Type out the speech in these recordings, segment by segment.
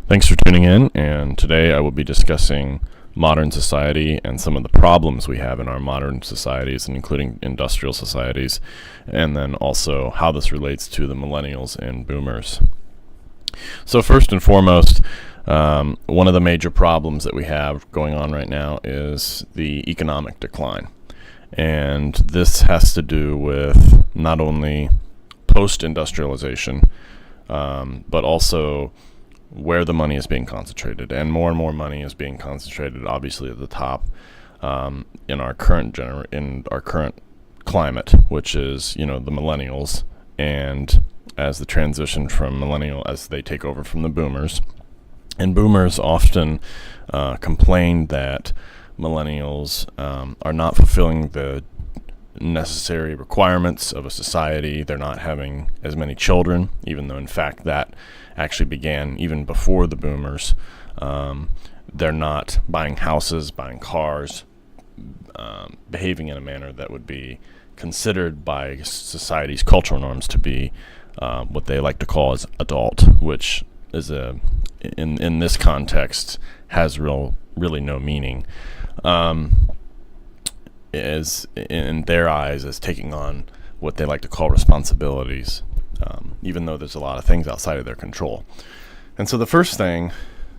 Thanks for tuning in, and today I will be discussing modern society and some of the problems we have in our modern societies, and including industrial societies, and then also how this relates to the millennials and boomers. So first and foremost, one of the major problems that we have going on right now is the economic decline. And this has to do with not only post-industrialization, but also where the money is being concentrated, and more money is being concentrated, obviously, at the top in our current climate, which is the millennials, and as the transition from millennial as they take over from the boomers, and boomers often complain that millennials are not fulfilling the necessary requirements of a society. They're not having as many children, even though in fact that actually began even before the boomers. They're not buying houses, buying cars, behaving in a manner that would be considered by society's cultural norms to be what they like to call as adult, which is in this context has really no meaning. Is in their eyes as taking on what they like to call responsibilities, even though there's a lot of things outside of their control. And so the first thing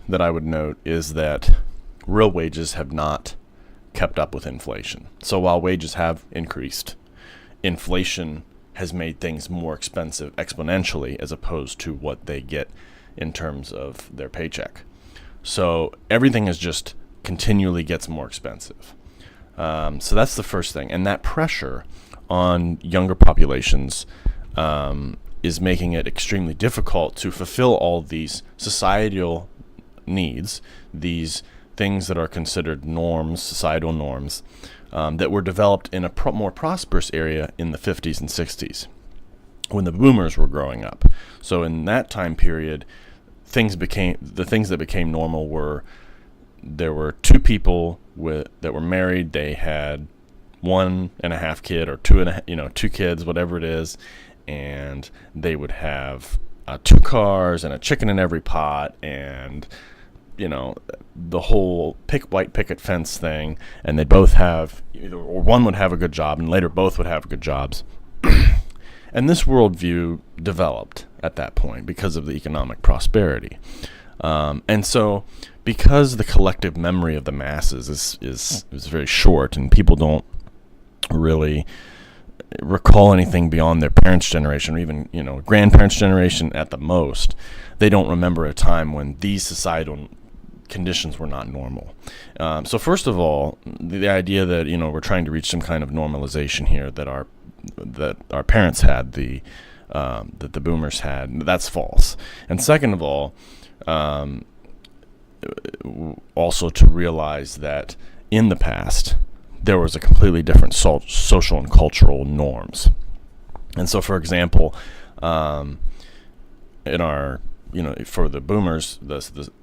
that I would note is that real wages have not kept up with inflation. So while wages have increased, inflation has made things more expensive exponentially as opposed to what they get in terms of their paycheck. So everything is just continually gets more expensive. So that's the first thing. And that pressure on younger populations is making it extremely difficult to fulfill all these societal needs, these things that are considered norms, societal norms, that were developed in a more prosperous area in the 50s and 60s when the boomers were growing up. So in that time period, the things that became normal were there were two people that were married. They had 1.5 kids or two kids, whatever it is, and they would have 2 cars and a chicken in every pot, and the whole white picket fence thing. And they both have or one would have a good job, and later both would have good jobs. And this worldview developed at that point because of the economic prosperity. And so, because the collective memory of the masses is very short, and people don't really recall anything beyond their parents' generation, or even grandparents' generation at the most, they don't remember a time when these societal conditions were not normal. So first of all, the idea that we're trying to reach some kind of normalization here that our parents had, that the boomers had, that's false. And second of all, also to realize that in the past there was a completely different social and cultural norms. And so, for example, in our for the boomers,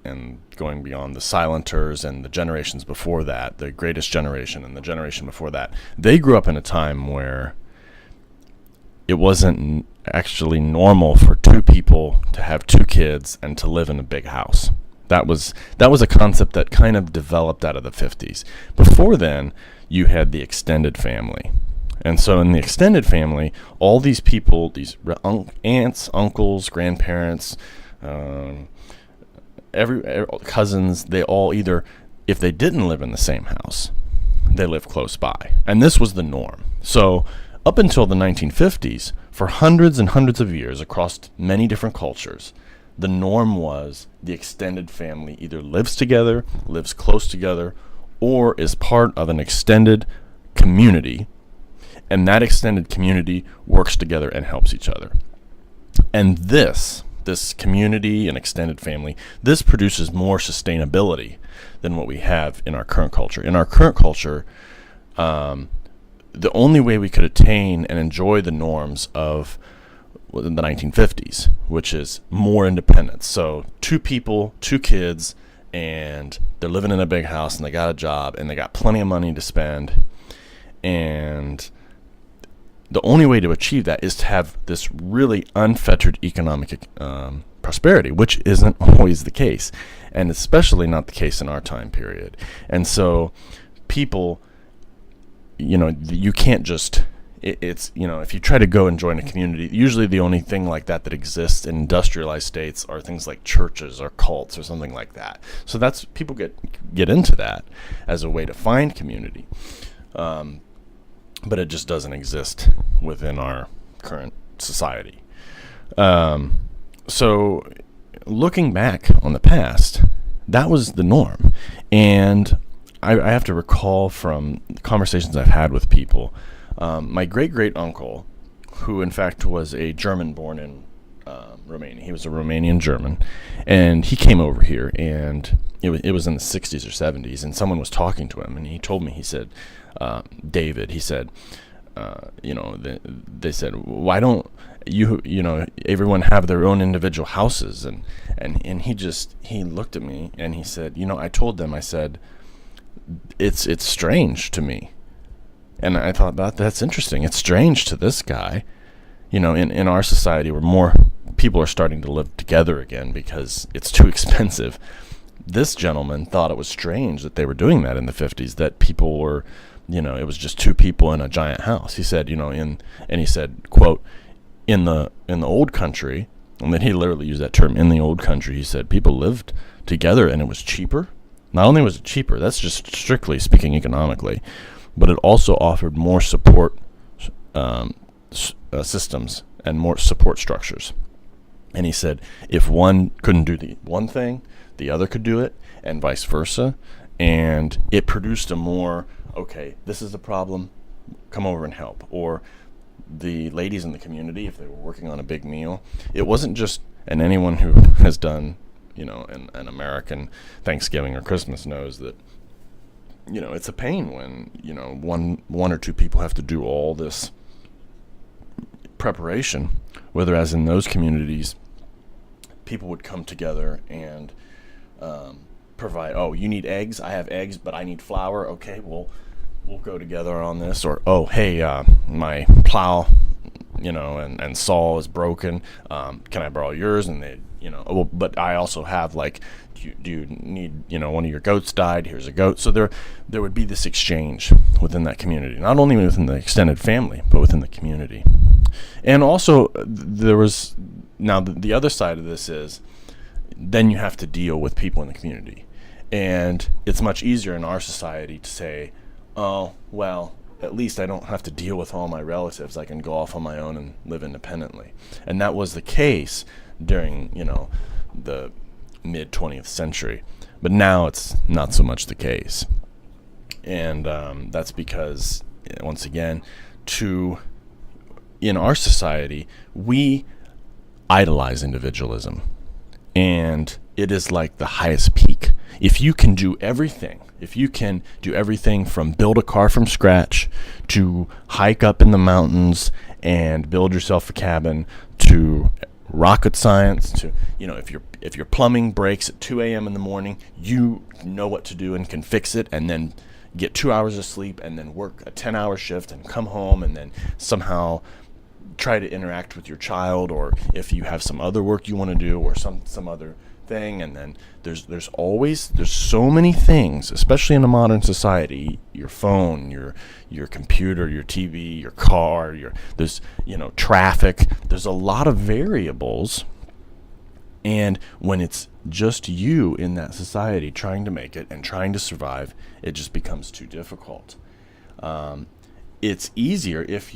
and going beyond the silenters and the generations before that, the greatest generation and the generation before that, they grew up in a time where it wasn't actually normal for 2 people to have 2 kids and to live in a big house. That was a concept that kind of developed out of the 50s. Before then, you had the extended family. And so in the extended family, all these people, these aunts, uncles, grandparents, every cousins, they all either, if they didn't live in the same house, they lived close by. And this was the norm. So up until the 1950s, for hundreds and hundreds of years across many different cultures, the norm was the extended family either lives together, lives close together, or is part of an extended community, and that extended community works together and helps each other. And this community and extended family, this produces more sustainability than what we have in our current culture. In our current culture, the only way we could attain and enjoy the norms of the 1950s, which is more independence. So 2 people, 2 kids, and they're living in a big house, and they got a job, and they got plenty of money to spend. And the only way to achieve that is to have this really unfettered economic prosperity, which isn't always the case, and especially not the case in our time period. And so people, you can't just, it's, if you try to go and join a community, usually the only thing like that exists in industrialized states are things like churches or cults or something like that. So that's, people get into that as a way to find community. But it just doesn't exist within our current society. So looking back on the past, that was the norm. And I have to recall from conversations I've had with people, my great-great-uncle, who in fact was a German born in Romania. He was a Romanian German, and he came over here, and it was in the 60s or 70s, and someone was talking to him, and he told me, he said, David, he said, they said, why don't everyone have their own individual houses? And he looked at me and he said, I told them, I said, it's strange to me. And I thought, that's interesting. It's strange to this guy. In our society where more people are starting to live together again because it's too expensive. This gentleman thought it was strange that they were doing that in the 50s, that people were, it was just two people in a giant house. He said, and he said, quote, in the old country, and then he literally used that term, in the old country, he said people lived together and it was cheaper. Not only was it cheaper, that's just strictly speaking economically, but it also offered more support systems and more support structures. And he said if one couldn't do the one thing, the other could do it, and vice versa. And it produced a more, okay, this is the problem, come over and help. Or the ladies in the community, if they were working on a big meal, it wasn't just, and anyone who has done, an American Thanksgiving or Christmas knows that, it's a pain when, one or two people have to do all this preparation, whereas in those communities, people would come together and provide, oh, you need eggs? I have eggs, but I need flour. Okay, well, we'll go together on this. Or, oh, hey, my plow, and saw is broken. Can I borrow yours? And they, well, but I also have, like, do you need, one of your goats died? Here's a goat. So there would be this exchange within that community, not only within the extended family, but within the community. And also there was, now the other side of this is, then you have to deal with people in the community. And it's much easier in our society to say, oh, well, at least I don't have to deal with all my relatives. I can go off on my own and live independently. And that was the case during, the mid-20th century. But now it's not so much the case. And that's because, once again, in our society, we idolize individualism. And it is like the highest peak. If you can do everything from build a car from scratch to hike up in the mountains and build yourself a cabin, to rocket science, to, if your plumbing breaks at 2 a.m. in the morning, you know what to do and can fix it, and then get 2 hours of sleep and then work a 10-hour shift and come home and then somehow try to interact with your child, or if you have some other work you want to do, or some other thing. And then there's so many things, especially in a modern society, your phone, your computer, your TV, your car, there's traffic, there's a lot of variables. And when it's just you in that society trying to make it and trying to survive, it just becomes too difficult. It's easier if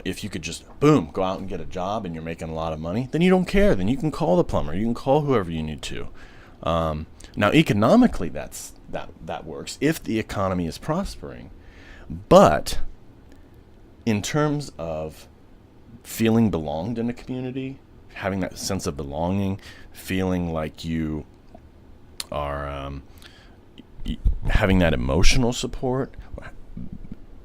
if you could just, boom, go out and get a job and you're making a lot of money, then you don't care. Then you can call the plumber. You can call whoever you need to. Now, economically, that works if the economy is prospering. But in terms of feeling belonged in a community, having that sense of belonging, feeling like you are having that emotional support,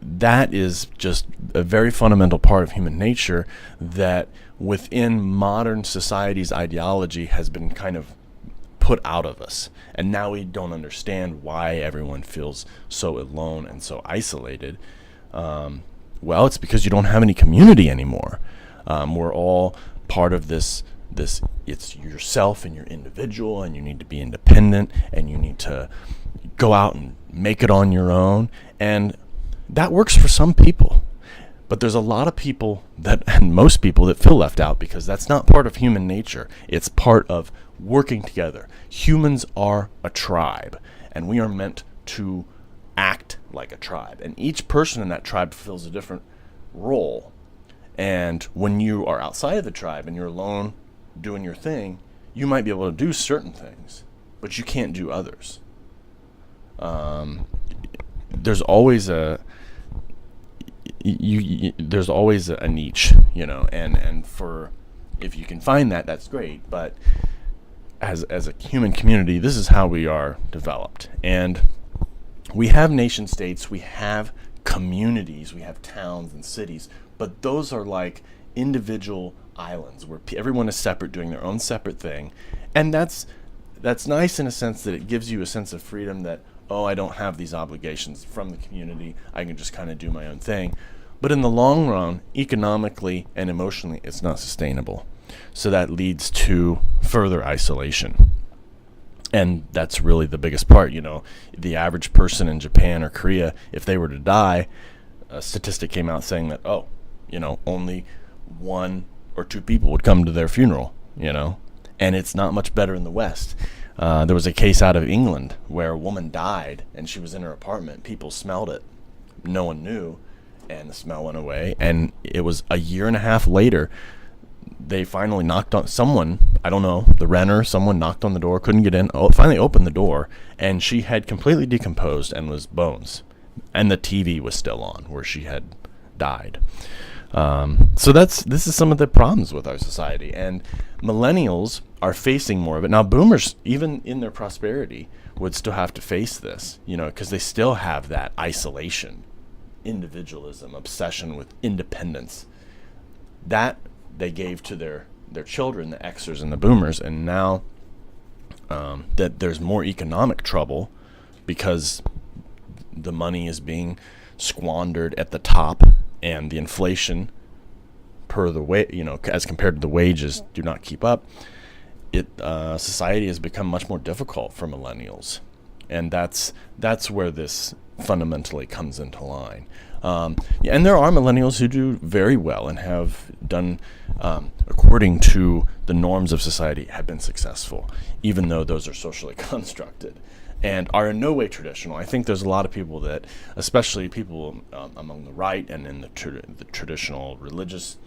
that is just a very fundamental part of human nature that within modern society's ideology has been kind of put out of us. And now we don't understand why everyone feels so alone and so isolated. Well, it's because you don't have any community anymore. We're all part of this it's yourself and you're individual, and you need to be independent, and you need to go out and make it on your own. And that works for some people. But there's a lot of people and most people that feel left out, because that's not part of human nature. It's part of working together. Humans are a tribe, and we are meant to act like a tribe. And each person in that tribe fulfills a different role. And when you are outside of the tribe and you're alone doing your thing, you might be able to do certain things, but you can't do others. There's always a there's always a niche, and for, if you can find that, that's great. But as a human community, this is how we are developed. And we have nation states, we have communities, we have towns and cities, but those are like individual islands where everyone is separate, doing their own separate thing. And that's nice in a sense that it gives you a sense of freedom that, oh, I don't have these obligations from the community. I can just kind of do my own thing. But in the long run, economically and emotionally, it's not sustainable. So that leads to further isolation. And that's really the biggest part. The average person in Japan or Korea, if they were to die, a statistic came out saying that, only 1 or 2 people would come to their funeral, and it's not much better in the West. There was a case out of England where a woman died and she was in her apartment. People smelled it. No one knew, and the smell went away. And it was a year and a half later, they finally knocked on someone, I don't know, the renter, someone knocked on the door, couldn't get in, finally opened the door, and she had completely decomposed and was bones. And the TV was still on where she had died. So this is some of the problems with our society, and millennials are facing more of it. Now, boomers, even in their prosperity, would still have to face this, because they still have that isolation, individualism, obsession with independence. That they gave to their children, the Xers and the boomers, and now that there's more economic trouble because the money is being squandered at the top, and the inflation per the as compared to the wages do not keep up. Society has become much more difficult for millennials, and that's where this fundamentally comes into line. And there are millennials who do very well and have done according to the norms of society, have been successful, even though those are socially constructed and are in no way traditional. I think there's a lot of people that, especially people among the right and in the traditional religious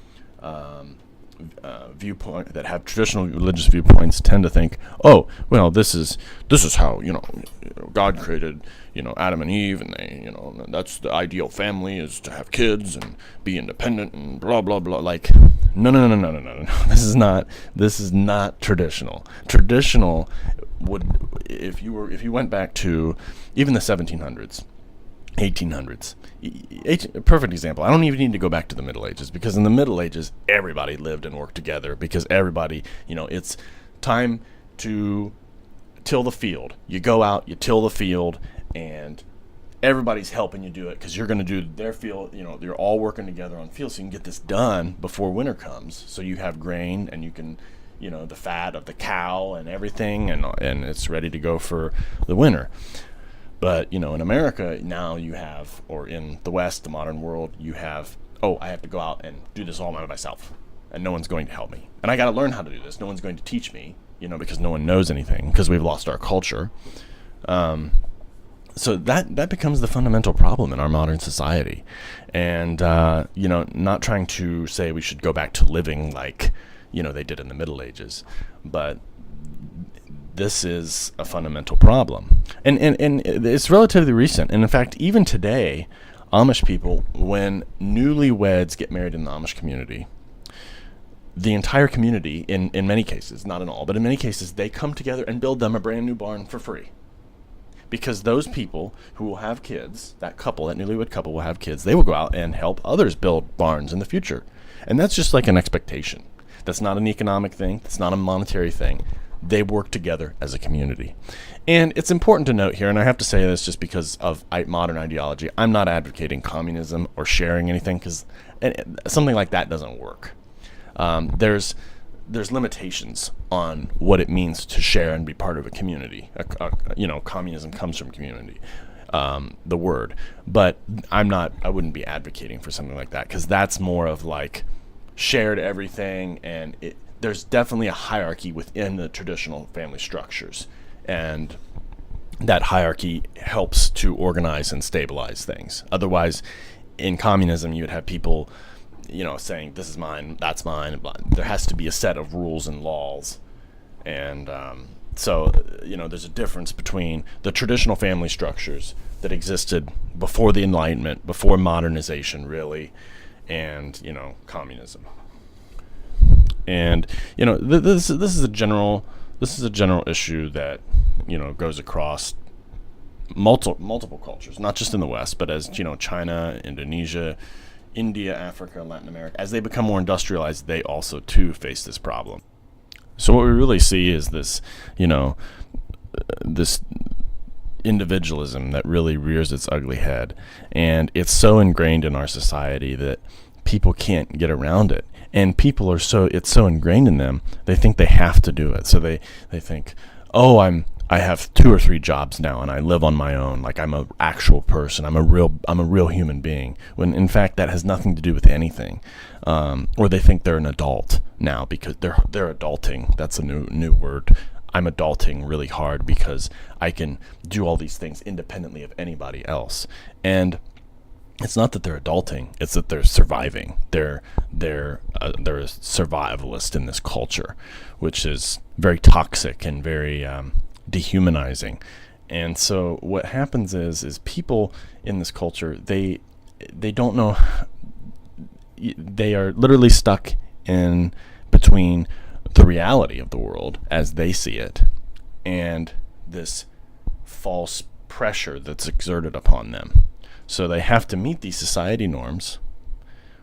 viewpoint, that have traditional religious viewpoints, tend to think, oh, well, this is how God created Adam and Eve, and they that's the ideal family, is to have kids and be independent and blah blah blah. Like, no. This is not traditional. Traditional would, if you went back to even the 1700s, 1800s. A perfect example. I don't even need to go back to the Middle Ages, because in the Middle Ages, everybody lived and worked together, because everybody, it's time to till the field. You go out, you till the field, and everybody's helping you do it, because you're going to do their field. You're all working together on field, so you can get this done before winter comes. So you have grain, and you can, the fat of the cow and everything, and it's ready to go for the winter. But, in America now you have, or in the West, the modern world, you have, I have to go out and do this all by myself, and no one's going to help me. And I got to learn how to do this. No one's going to teach me, because no one knows anything, because we've lost our culture. So that becomes the fundamental problem in our modern society. And, not trying to say we should go back to living like, they did in the Middle Ages, but this is a fundamental problem. And it's relatively recent. And in fact, even today, Amish people, when newlyweds get married in the Amish community, the entire community, in many cases, not in all, but in many cases, they come together and build them a brand new barn for free. Because those people who will have kids, that newlywed couple will have kids, they will go out and help others build barns in the future. And that's just like an expectation. That's not an economic thing. That's not a monetary thing. They work together as a community. And it's important to note here, and I have to say this just because of modern ideology, I'm not advocating communism or sharing anything, because something like that doesn't work. There's there's limitations on what it means to share and be part of a community. Communism comes from community, the word. But I wouldn't be advocating for something like that, because that's more of like shared everything, and there's definitely a hierarchy within the traditional family structures, and that hierarchy helps to organize and stabilize things. Otherwise, in communism, you would have people, saying this is mine, that's mine. There has to be a set of rules and laws, and so there's a difference between the traditional family structures that existed before the Enlightenment, before modernization, really, and communism. And this is a general issue that goes across multiple cultures, not just in the West, but as China, Indonesia, India, Africa, Latin America, as they become more industrialized, they also too face this problem. So what we really see is this this individualism that really rears its ugly head, and it's so ingrained in our society that people can't get around it. And people it's so ingrained in them, they think they have to do it. So they think, oh, I have 2 or 3 jobs now, and I live on my own, like I'm an actual person, I'm a real human being, when in fact that has nothing to do with anything. Or they think they're an adult now because they're adulting. That's a new word. I'm adulting really hard because I can do all these things independently of anybody else. And it's not that they're adulting; it's that they're surviving. They're a survivalist in this culture, which is very toxic and very dehumanizing. And so what happens is people in this culture, they don't know. They are literally stuck in between the reality of the world as they see it and this false pressure that's exerted upon them. So they have to meet these society norms,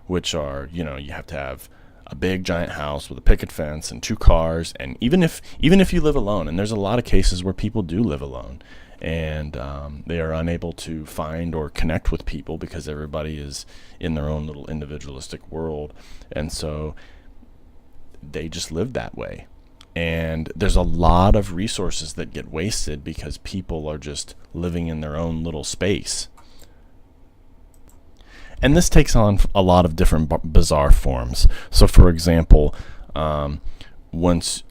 which are, you have to have a big giant house with a picket fence and 2 cars, and even if you live alone, and there's a lot of cases where people do live alone, and they are unable to find or connect with people because everybody is in their own little individualistic world, and so they just live that way. And there's a lot of resources that get wasted because people are just living in their own little space. And this takes on a lot of different bizarre forms. So, for example, once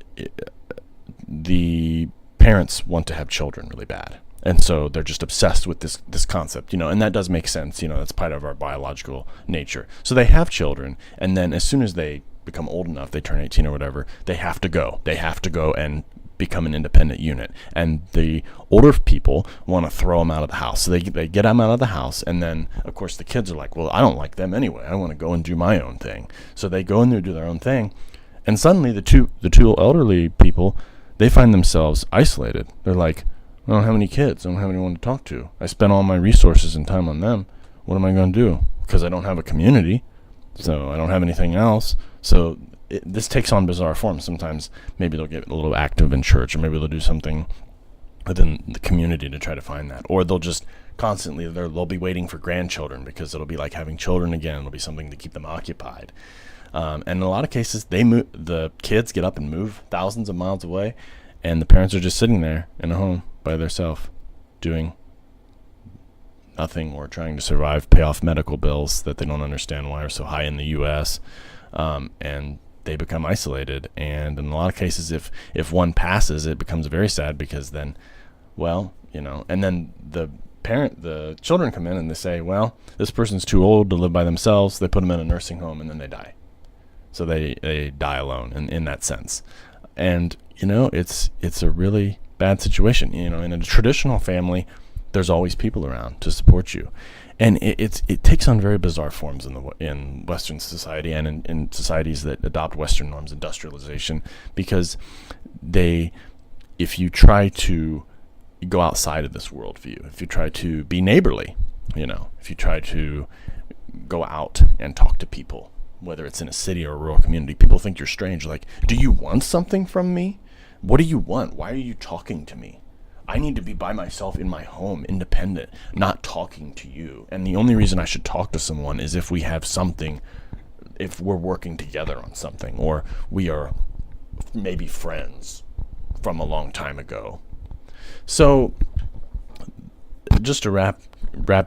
the parents want to have children really bad, and so they're just obsessed with this concept, and that does make sense. That's part of our biological nature. So they have children, and then as soon as they become old enough, they turn 18 or whatever, they have to go and become an independent unit. And the older people want to throw them out of the house. So they get them out of the house, and then, of course, the kids are like, well, I don't like them anyway. I want to go and do my own thing. So they go in there, do their own thing, and suddenly the two elderly people, they find themselves isolated. They're like, I don't have any kids. I don't have anyone to talk to. I spent all my resources and time on them. What am I going to do? Because I don't have a community, so I don't have anything else. So this takes on bizarre forms. Sometimes maybe they'll get a little active in church, or maybe they'll do something within the community to try to find that. Or they'll just constantly, they'll be waiting for grandchildren, because it'll be like having children again. It'll be something to keep them occupied. And in a lot of cases, the kids get up and move thousands of miles away, and the parents are just sitting there in a home by themselves, doing nothing, or trying to survive, pay off medical bills that they don't understand why are so high in the U.S., and they become isolated. And in a lot of cases, if one passes, it becomes very sad, because then, and then the children come in and they say, well, this person's too old to live by themselves. They put them in a nursing home, and then they die. So they die alone in that sense. And, it's a really bad situation. In a traditional family, there's always people around to support you. And it takes on very bizarre forms in Western society, and in societies that adopt Western norms, industrialization, because if you try to go outside of this worldview, if you try to be neighborly, if you try to go out and talk to people, whether it's in a city or a rural community, people think you're strange. Like, do you want something from me? What do you want? Why are you talking to me? I need to be by myself in my home, independent, not talking to you. And the only reason I should talk to someone is if we have something, if we're working together on something, or we are maybe friends from a long time ago. So just to wrap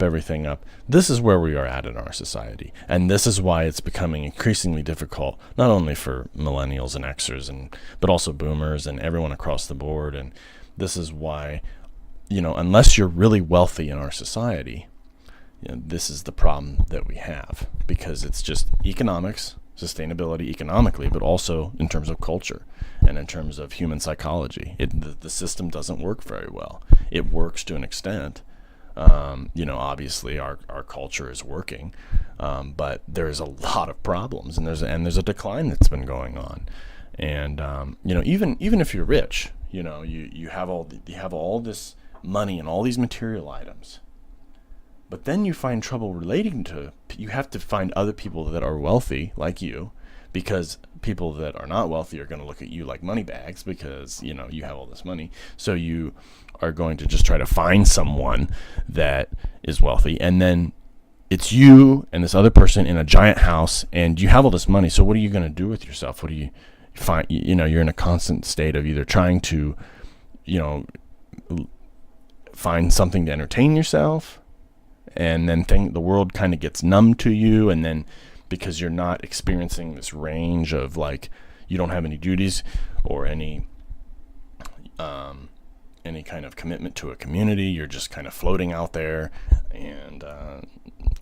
everything up, this is where we are at in our society, and this is why it's becoming increasingly difficult, not only for millennials and Xers, but also boomers and everyone across the board. And this is why, unless you're really wealthy in our society, this is the problem that we have, because it's just economics, sustainability economically, but also in terms of culture and in terms of human psychology. The system doesn't work very well. It works to an extent. Obviously our culture is working, but there's a lot of problems, and there's a decline that's been going on. And even if you're rich, you have all this money and all these material items, but then you find trouble you have to find other people that are wealthy like you, because people that are not wealthy are going to look at you like money bags, because you have all this money. So you are going to just try to find someone that is wealthy, and then it's you and this other person in a giant house, and you have all this money. So what are you going to do with yourself? What do you find? You're in a constant state of either trying to find something to entertain yourself, and then the world kind of gets numb to you, and then because you're not experiencing this range of, like, you don't have any duties or any kind of commitment to a community, you're just kind of floating out there, and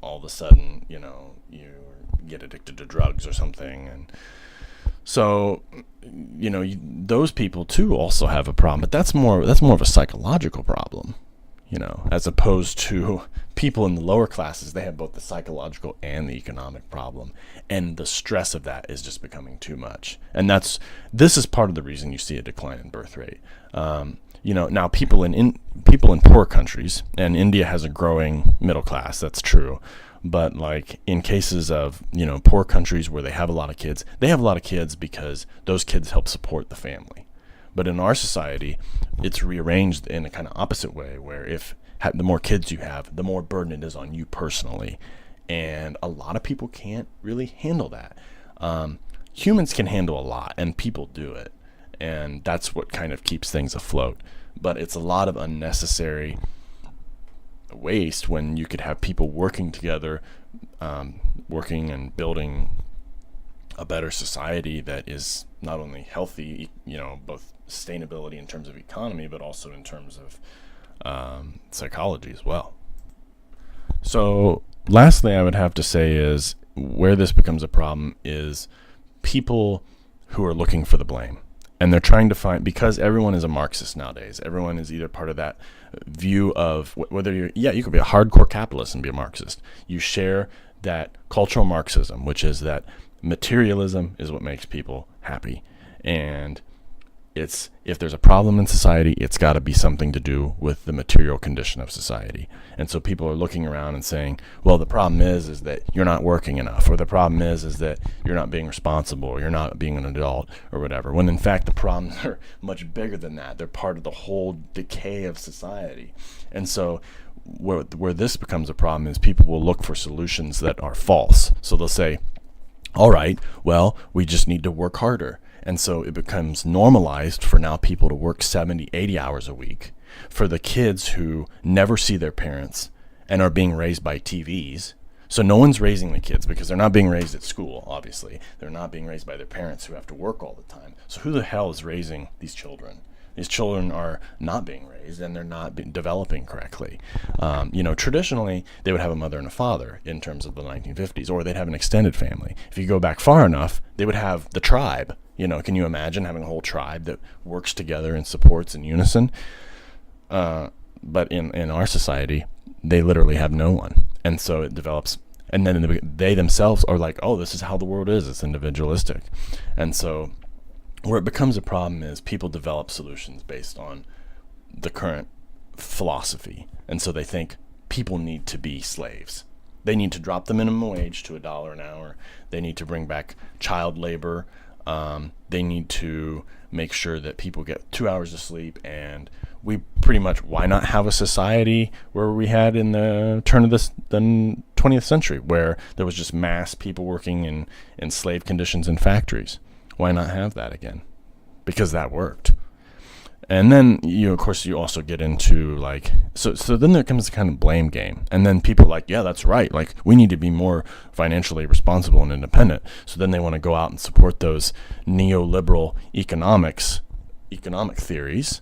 all of a sudden you get addicted to drugs or something. And so those people too also have a problem, but that's more of a psychological problem, as opposed to people in the lower classes. They have both the psychological and the economic problem, and the stress of that is just becoming too much. And this is part of the reason you see a decline in birth rate. Now people in poor countries, and India has a growing middle class, that's true. But like in cases of, poor countries where they have a lot of kids, they have a lot of kids because those kids help support the family. But in our society, it's rearranged in a kind of opposite way, where the more kids you have, the more burden it is on you personally. And a lot of people can't really handle that. Humans can handle a lot, and people do it. And that's what kind of keeps things afloat. But it's a lot of unnecessary waste when you could have people working together, working and building a better society that is not only healthy, both sustainability in terms of economy, but also in terms of psychology as well. So lastly, I would have to say is where this becomes a problem is people who are looking for the blame. And they're trying to find, because everyone is a Marxist nowadays. Everyone is either part of that view of whether you could be a hardcore capitalist and be a Marxist. You share that cultural Marxism, which is that materialism is what makes people happy. And if there's a problem in society, it's got to be something to do with the material condition of society. And so people are looking around and saying, well, the problem is that you're not working enough, or the problem is that you're not being responsible, or you're not being an adult, or whatever. When in fact the problems are much bigger than that. They're part of the whole decay of society. And so where this becomes a problem is people will look for solutions that are false. So they'll say, all right, well, we just need to work harder. And so it becomes normalized for now people to work 70, 80 hours a week. For the kids who never see their parents and are being raised by TVs. So no one's raising the kids because they're not being raised at school, obviously. They're not being raised by their parents who have to work all the time. So who the hell is raising these children? These children are not being raised, and they're not developing correctly. Traditionally, they would have a mother and a father in terms of the 1950s, or they'd have an extended family. If you go back far enough, they would have the tribe. Can you imagine having a whole tribe that works together and supports in unison? But in our society, they literally have no one. And so it develops, and then they themselves are like, oh, this is how the world is. It's individualistic. And so where it becomes a problem is people develop solutions based on the current philosophy. And so they think people need to be slaves. They need to drop the minimum wage to $1 an hour. They need to bring back child labor. They need to make sure that people get 2 hours of sleep. And we pretty much, why not have a society where we had in the turn of the 20th century, where there was just mass people working in slave conditions in factories? Why not have that again? because that worked. And then of course you also get into like, so then there comes the kind of blame game, and then people are like, yeah, that's right, like we need to be more financially responsible and independent. So then they want to go out and support those neoliberal economic theories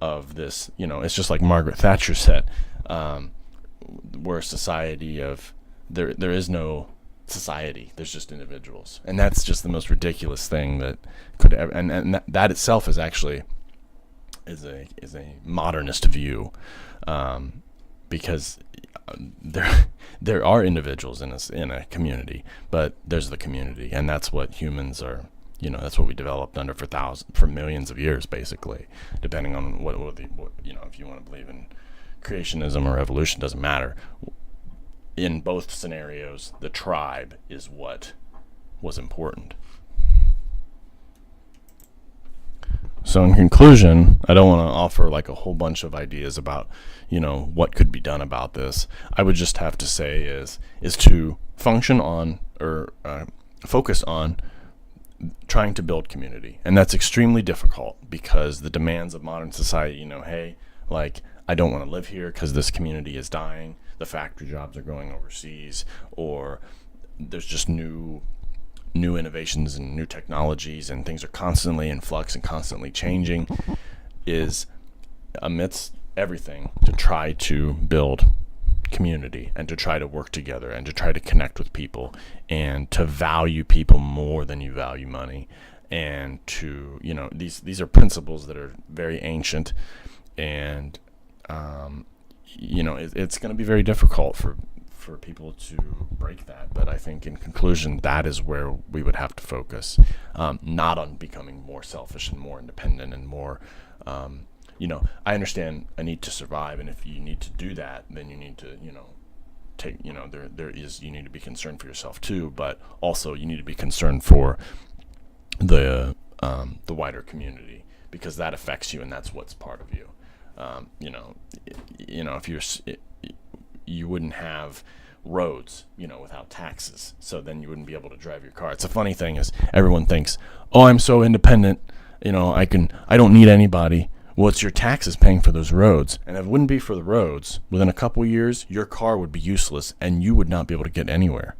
of this, it's just like Margaret Thatcher said, we're a society of, there is no society, there's just individuals. And that's just the most ridiculous thing that could ever, and that itself is actually is a modernist view, because there are individuals in a community, but there's the community, and that's what humans are. That's what we developed under for millions of years, basically. Depending on what if you want to believe in creationism or evolution, doesn't matter. In both scenarios, the tribe is what was important. So in conclusion, I don't want to offer like a whole bunch of ideas about, what could be done about this. I would just have to say is to function on, or focus on, trying to build community. And that's extremely difficult because the demands of modern society, hey, like, I don't want to live here because this community is dying. The factory jobs are going overseas, or there's just new innovations and new technologies, and things are constantly in flux and constantly changing, is amidst everything to try to build community and to try to work together and to try to connect with people and to value people more than you value money. And to, these are principles that are very ancient, and it's going to be very difficult for people to break that. But I think in conclusion, that is where we would have to focus, not on becoming more selfish and more independent and more, I understand a need to survive. And if you need to do that, then you need to, you need to be concerned for yourself too, but also you need to be concerned for the wider community, because that affects you and that's what's part of you. If you wouldn't have roads, without taxes. So then you wouldn't be able to drive your car. It's a funny thing is everyone thinks, oh, I'm so independent. I don't need anybody. Well, it's your taxes paying for those roads. And if it wouldn't be for the roads, within a couple of years, your car would be useless and you would not be able to get anywhere.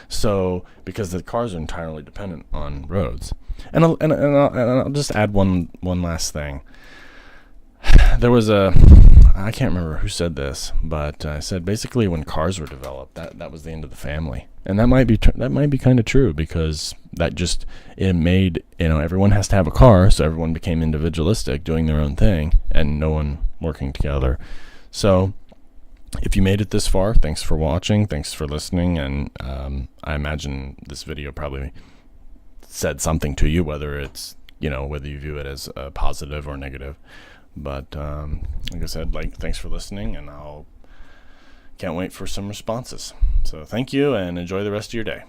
So, because the cars are entirely dependent on roads. And I'll just add one last thing. There was I can't remember who said this, but I said basically when cars were developed, that was the end of the family. And that might be kind of true, because it made, everyone has to have a car, so everyone became individualistic, doing their own thing, and no one working together. So if you made it this far, thanks for watching, thanks for listening, and I imagine this video probably said something to you, whether it's, whether you view it as positive or negative. But like I said, thanks for listening, and I'll can't wait for some responses. So thank you, and enjoy the rest of your day.